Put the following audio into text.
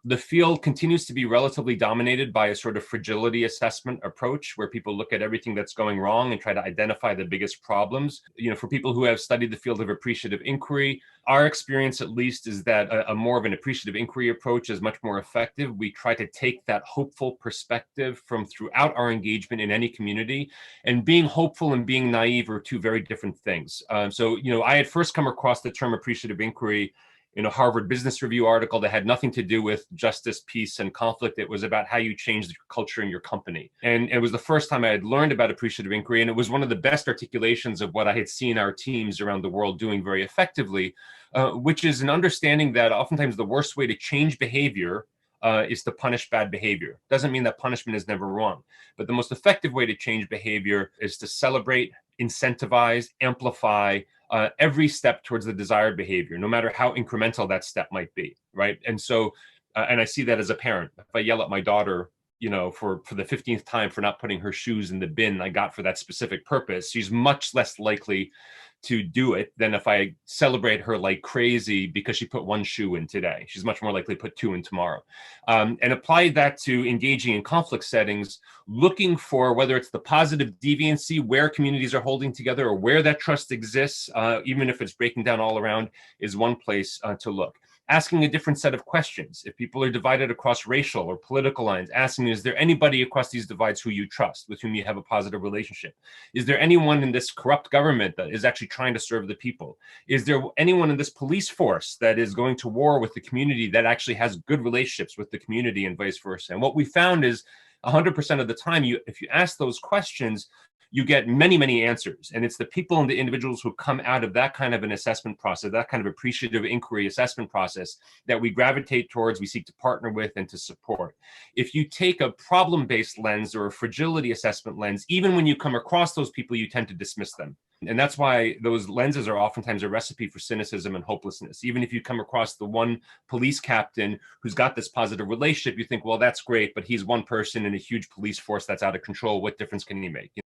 The field continues to be relatively dominated by a sort of fragility assessment approach where people look at everything that's going wrong and try to identify the biggest problems. For people who have studied the field of appreciative inquiry, our experience at least is that a more of an appreciative inquiry approach is much more effective. We try to take that hopeful perspective from throughout our engagement in any community, and being hopeful and being naive are two very different things. I had first come across the term appreciative inquiry in a Harvard Business Review article that had nothing to do with justice, peace, and conflict. It was about how you change the culture in your company. And it was the first time I had learned about appreciative inquiry, and it was one of the best articulations of what I had seen our teams around the world doing very effectively, which is an understanding that oftentimes the worst way to change behavior is to punish bad behavior. Doesn't mean that punishment is never wrong, but the most effective way to change behavior is to celebrate, incentivize, amplify every step towards the desired behavior, no matter how incremental that step might be, right? And I see that as a parent. If I yell at my daughter, for the 15th time for not putting her shoes in the bin I got for that specific purpose, she's much less likely to do it than if I celebrate her like crazy because she put one shoe in today. She's much more likely to put two in tomorrow. And apply that to engaging in conflict settings, looking for whether it's the positive deviancy where communities are holding together or where that trust exists, even if it's breaking down all around, is one place to look. Asking a different set of questions. If people are divided across racial or political lines, asking, is there anybody across these divides who you trust, with whom you have a positive relationship? Is there anyone in this corrupt government that is actually trying to serve the people? Is there anyone in this police force that is going to war with the community that actually has good relationships with the community, and vice versa? And what we found is 100% of the time, if you ask those questions, you get many, many answers. And it's the people and the individuals who come out of that kind of an assessment process, that kind of appreciative inquiry assessment process, that we gravitate towards, we seek to partner with and to support. If you take a problem-based lens or a fragility assessment lens, even when you come across those people, you tend to dismiss them. And that's why those lenses are oftentimes a recipe for cynicism and hopelessness. Even if you come across the one police captain who's got this positive relationship, you think, well, that's great, but he's one person in a huge police force that's out of control. What difference can he make?